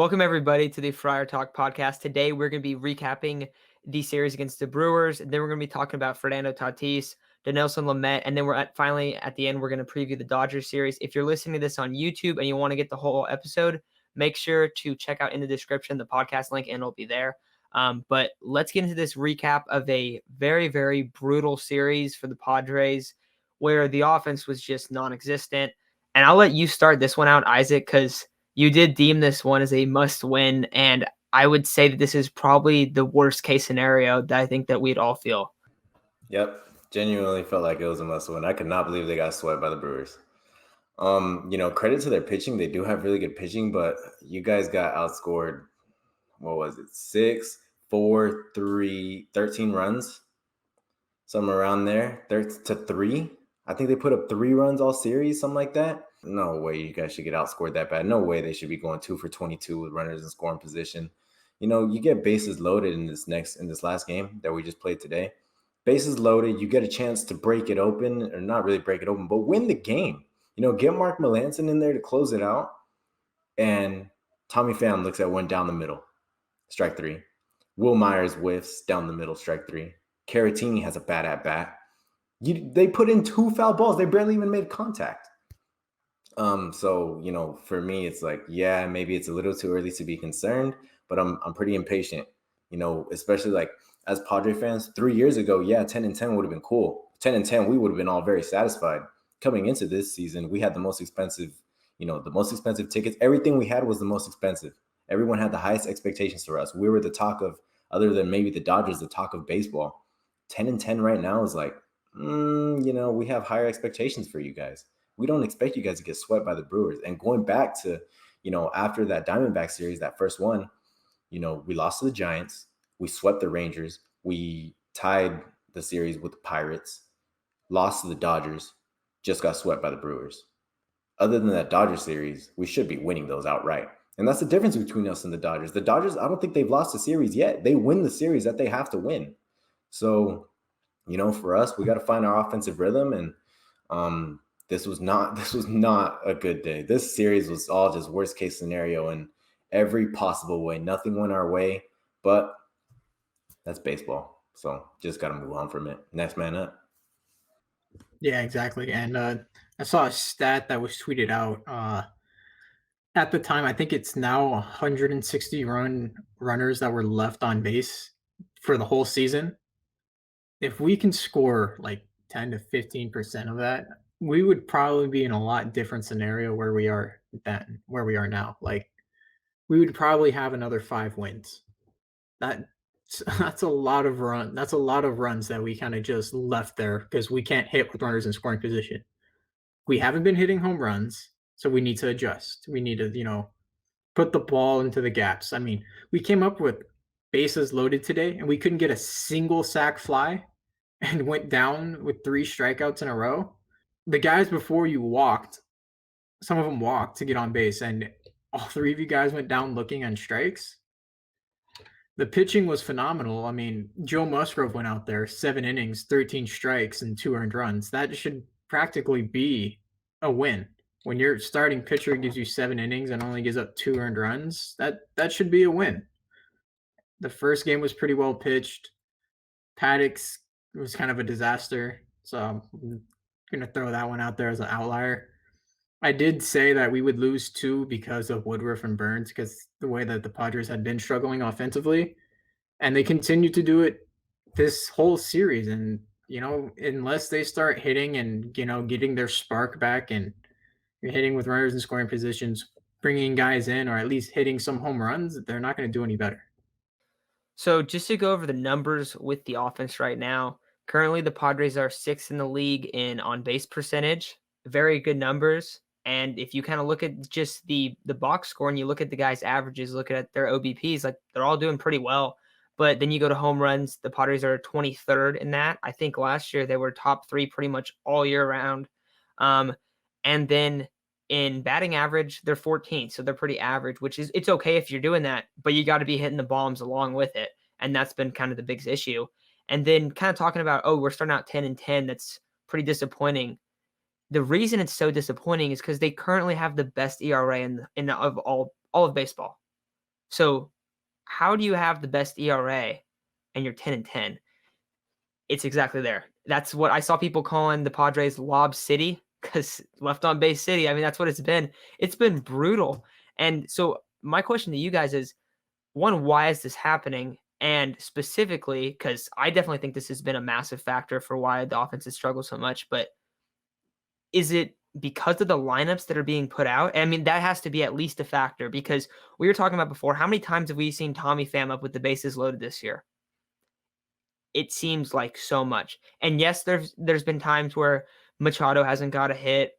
Welcome, everybody, to the Friar Talk podcast. Today, we're going to be recapping the series against the Brewers. And then we're going to be talking about Fernando Tatis, Dinelson Lamet, and then finally, at the end, we're going to preview the Dodgers series. If you're listening to this on YouTube and you want to get the whole episode, make sure to check out in the description the podcast link, and it'll be there. But let's get into this recap of a very, very brutal series for the Padres where the offense was just non-existent. And I'll let you start this one out, Isaac, because you did deem this one as a must win, and I would say that this is probably the worst case scenario that I think that we'd all feel. Yep, genuinely felt like it was a must win. I could not believe they got swept by the Brewers. Credit to their pitching. They do have really good pitching, but you guys got outscored, what was it, 6, 4, 3, 13 runs? Somewhere around there, 3. I think they put up 3 runs all series, something like that. No way you guys should get outscored that bad. No way they should be going 2 for 22 with runners in scoring position. You get bases loaded in this last game that we just played today. Bases loaded, you get a chance to break it open, or not really break it open, but win the game. Get Mark Melancon in there to close it out. And Tommy Pham looks at one down the middle, strike 3. Will Myers whiffs down the middle, strike 3. Caratini has a bad at bat. They put in 2 foul balls. They barely even made contact. So for me, it's like, yeah, maybe it's a little too early to be concerned, but I'm pretty impatient. Especially like as Padre fans, 3 years ago, yeah, 10-10 would have been cool. 10-10, we would have been all very satisfied. Coming into this season, we had the most expensive tickets. Everything we had was the most expensive. Everyone had the highest expectations for us. We were the talk of, other than maybe the Dodgers, the talk of baseball. 10-10 right now is like, we have higher expectations for you guys. We don't expect you guys to get swept by the Brewers. And going back to, after that Diamondback series, that first one, we lost to the Giants. We swept the Rangers. We tied the series with the Pirates, lost to the Dodgers, just got swept by the Brewers. Other than that Dodgers series, we should be winning those outright. And that's the difference between us and the Dodgers. The Dodgers, I don't think they've lost a series yet. They win the series that they have to win. So, for us, we got to find our offensive rhythm. And this was not a good day. This series was all just worst case scenario in every possible way. Nothing went our way, but that's baseball. So just got to move on from it. Next man up. Yeah, exactly. And I saw a stat that was tweeted out at the time. I think it's now 160 runners that were left on base for the whole season. If we can score like 10 to 15% of that, we would probably be in a lot different scenario where we are now. Like we would probably have another 5 wins. That's a lot of run. That's a lot of runs that we kind of just left there because we can't hit with runners in scoring position. We haven't been hitting home runs, so we need to adjust. We need to, put the ball into the gaps. I mean, we came up with bases loaded today, and we couldn't get a single sac fly, and went down with 3 strikeouts in a row. The guys before you walked, some of them walked to get on base, and all 3 of you guys went down looking on strikes. The pitching was phenomenal. I mean, Joe Musgrove went out there, 7 innings, 13 strikes, and 2 earned runs. That should practically be a win. When your starting pitcher gives you 7 innings and only gives up 2 earned runs, that should be a win. The first game was pretty well pitched. Paddock was kind of a disaster, so I'm going to throw that one out there as an outlier. I did say that we would lose 2 because of Woodruff and Burns, because the way that the Padres had been struggling offensively, and they continue to do it this whole series. And, unless they start hitting and, getting their spark back and hitting with runners in scoring positions, bringing guys in, or at least hitting some home runs, they're not going to do any better. So just to go over the numbers with the offense right now, currently the Padres are 6th in the league in on-base percentage. Very good numbers. And if you kind of look at just the box score and you look at the guys' averages, look at their OBPs, like they're all doing pretty well. But then you go to home runs, the Padres are 23rd in that. I think last year they were top 3 pretty much all year round. And then in batting average, they're 14th, so they're pretty average, which is, it's okay if you're doing that, but you got to be hitting the bombs along with it. And that's been kind of the biggest issue. And then kind of talking about, we're starting out 10-10. That's pretty disappointing. The reason it's so disappointing is because they currently have the best ERA of all of baseball. So how do you have the best ERA and you're 10-10? It's exactly there. That's what I saw people calling the Padres Lob City because left on base city. I mean, that's what it's been. It's been brutal. And so my question to you guys is, one, why is this happening? And specifically, because I definitely think this has been a massive factor for why the offense has struggled so much, but is it because of the lineups that are being put out? I mean, that has to be at least a factor because we were talking about before, how many times have we seen Tommy Pham up with the bases loaded this year? It seems like so much. And yes, there's been times where Machado hasn't got a hit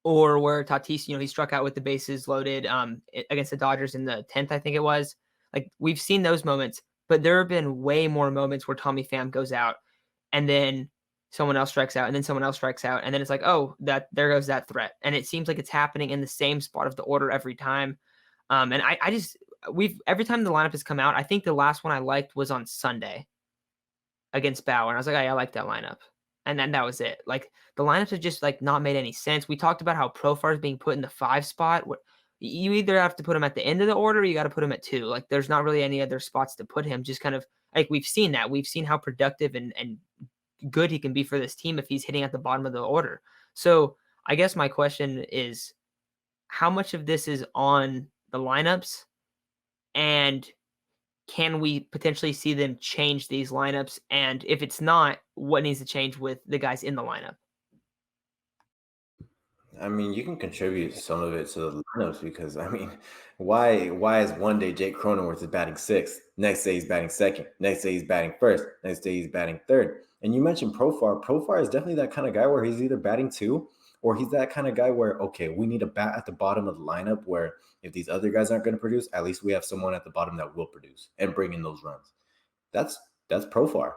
or where Tatis, he struck out with the bases loaded against the Dodgers in the 10th, I think it was. Like we've seen those moments, but there have been way more moments where Tommy Pham goes out and then someone else strikes out and then someone else strikes out and then it's like, "Oh, that there goes that threat." And it seems like it's happening in the same spot of the order every time. And I just we've every time the lineup has come out, I think the last one I liked was on Sunday against Bauer, and I was like, "Hey, I like that lineup." And then that was it. Like the lineups have just like not made any sense. We talked about how Profar is being put in the 5 spot. You either have to put him at the end of the order, or you got to put him at 2. Like there's not really any other spots to put him. Just kind of like we've seen that. We've seen how productive and good he can be for this team if he's hitting at the bottom of the order. So I guess my question is, how much of this is on the lineups, and can we potentially see them change these lineups? And if it's not, what needs to change with the guys in the lineup? I mean, you can contribute some of it to the lineups because I mean, why is one day Jake Cronenworth is batting sixth, next day he's batting second, next day he's batting first, next day he's batting third. And you mentioned Profar. Profar is definitely that kind of guy where he's either batting two or he's that kind of guy where okay, we need a bat at the bottom of the lineup where if these other guys aren't going to produce, at least we have someone at the bottom that will produce and bring in those runs. That's that's Profar.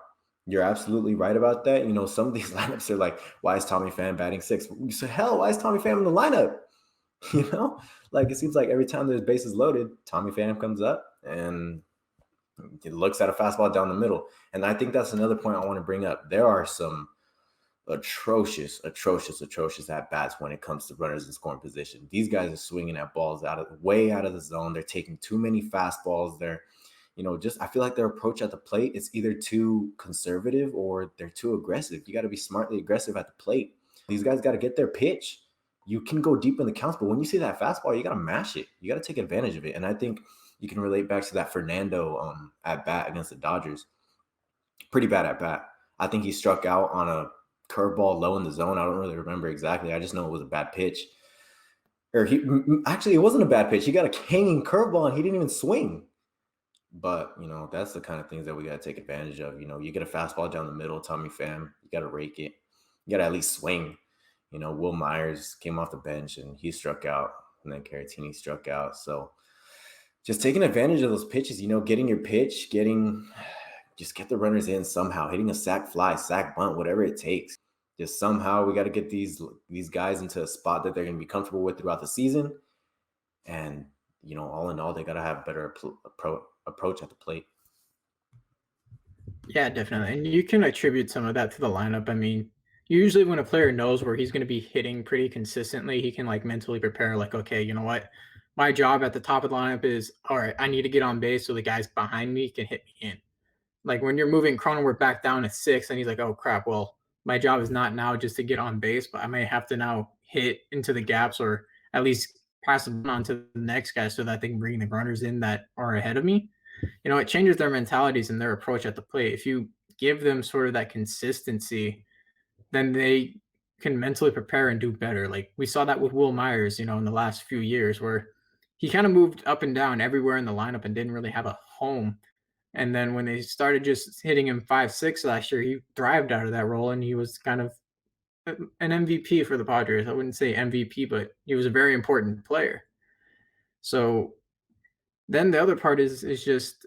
You're absolutely right about that. Some of these lineups are like, why is Tommy Pham batting sixth? You say, hell, why is Tommy Pham in the lineup? You know, like it seems like every time there's bases loaded, Tommy Pham comes up and he looks at a fastball down the middle. And I think that's another point I want to bring up. There are some atrocious at bats when it comes to runners in scoring position. These guys are swinging at balls way out of the zone. They're taking too many fastballs. Just I feel like their approach at the plate is either too conservative or they're too aggressive. You got to be smartly aggressive at the plate. These guys got to get their pitch. You can go deep in the counts, but when you see that fastball, you got to mash it. You got to take advantage of it. And I think you can relate back to that Fernando at bat against the Dodgers. Pretty bad at bat. I think he struck out on a curveball low in the zone. I don't really remember exactly. I just know it was a bad pitch. Or it wasn't a bad pitch. He got a hanging curveball and he didn't even swing. But, that's the kind of things that we got to take advantage of. You get a fastball down the middle, Tommy Pham, you got to rake it. You got to at least swing. Will Myers came off the bench and he struck out, and then Caratini struck out. So just taking advantage of those pitches, getting your pitch, just get the runners in somehow, hitting a sac fly, sac bunt, whatever it takes. Just somehow we got to get these guys into a spot that they're going to be comfortable with throughout the season. And, all in all, they got to have better approach at the plate. Yeah, definitely. And you can attribute some of that to the lineup. I mean, usually when a player knows where he's going to be hitting pretty consistently, he can like mentally prepare, like, okay, you know what? My job at the top of the lineup is, all right, I need to get on base so the guys behind me can hit me in. Like when you're moving Cronenworth back down at 6, and he's like, oh crap, well, my job is not now just to get on base, but I may have to now hit into the gaps or at least pass them on to the next guy so that they can bring the runners in that are ahead of me. It changes their mentalities and their approach at the plate. If you give them sort of that consistency, then they can mentally prepare and do better. Like we saw that with Will Myers, in the last few years where he kind of moved up and down everywhere in the lineup and didn't really have a home. And then when they started just hitting him 5-6 last year, he thrived out of that role and he was kind of an MVP for the Padres. I wouldn't say MVP, but he was a very important player. So then the other part is just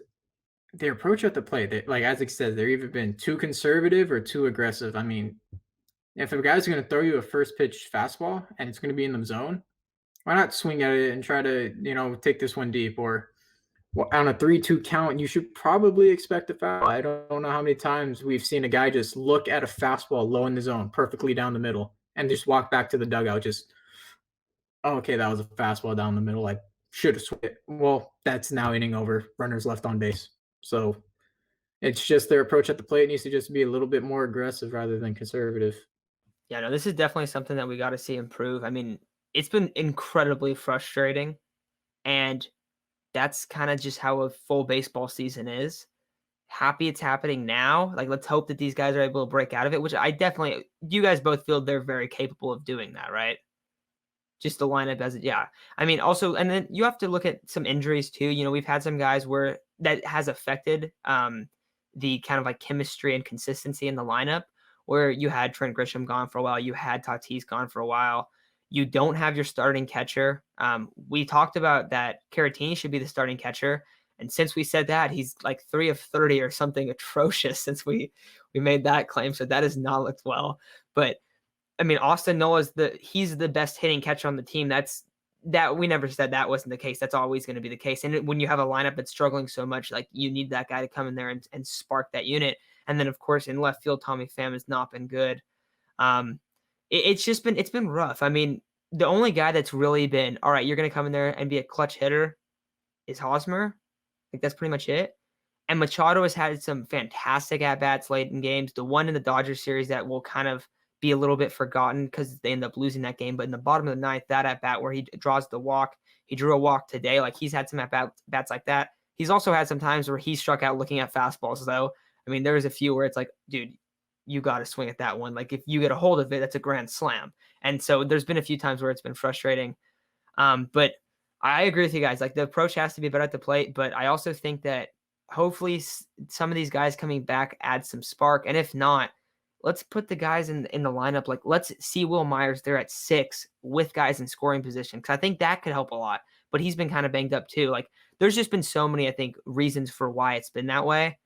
their approach at the plate. They, like Isaac said, they're either been too conservative or too aggressive. I mean, if a guy's going to throw you a first pitch fastball and it's going to be in the zone, why not swing at it and try to, take this one deep? Or on a 3-2 count, you should probably expect a foul. I don't know how many times we've seen a guy just look at a fastball low in the zone, perfectly down the middle, and just walk back to the dugout. Just, oh, okay, that was a fastball down the middle. Like, should have swung it. Well, that's now inning over, runners left on base. So it's just their approach at the plate needs to just be a little bit more aggressive rather than conservative. Yeah, no, this is definitely something that we got to see improve. I mean, it's been incredibly frustrating, and that's kind of just how a full baseball season is. Happy it's happening now. Like, let's hope that these guys are able to break out of it, which I definitely, you guys both feel they're very capable of doing that, right? Just the lineup as it, yeah. I mean, also, and then you have to look at some injuries too. You know, we've had some guys where that has affected the kind of like chemistry and consistency in the lineup. Where you had Trent Grisham gone for a while, you had Tatis gone for a while. You don't have your starting catcher. We talked about that Caratini should be the starting catcher, and since we said that, he's like 3 of 30 or something atrocious since we made that claim. So that has not looked well, but I mean, Austin Nola's he's the best hitting catcher on the team. That we never said that wasn't the case. That's always going to be the case. And when you have a lineup that's struggling so much, like you need that guy to come in there and spark that unit. And then of course in left field, Tommy Pham has not been good. Um, it's been rough. I mean, the only guy that's really been all right, you're going to come in there and be a clutch hitter is Hosmer. Like that's pretty much it. And Machado has had some fantastic at bats late in games. The one in the Dodgers series that will kind of be a little bit forgotten because they end up losing that game. But in the bottom of the ninth, that at bat where he draws the walk, he drew a walk today. Like he's had some at bats like that. He's also had some times where he struck out looking at fastballs, though. I mean, there's a few where it's like, dude, you got to swing at that one. Like if you get a hold of it, that's a grand slam. And so there's been a few times where it's been frustrating. But I agree with you guys. Like the approach has to be better at the plate. But I also think that hopefully some of these guys coming back add some spark. And if not, let's put the guys in the lineup. Like let's see Will Myers there at 6 with guys in scoring position. Cause I think that could help a lot, but he's been kind of banged up too. Like there's just been so many, I think, reasons for why it's been that way,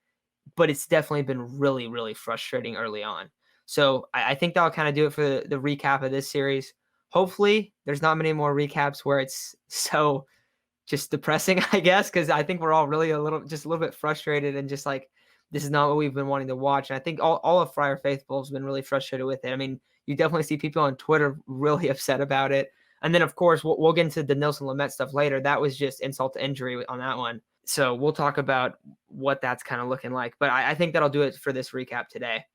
but it's definitely been really, really frustrating early on. So I think that'll kind of do it for the recap of this series. Hopefully there's not many more recaps where it's so just depressing, I guess, because I think we're all really a little bit frustrated and just like, this is not what we've been wanting to watch. And I think all of Friar Faithful has been really frustrated with it. I mean, you definitely see people on Twitter really upset about it. And then, of course, we'll get into the Dinelson Lamet stuff later. That was just insult to injury on that one. So we'll talk about what that's kind of looking like. But I think that'll do it for this recap today.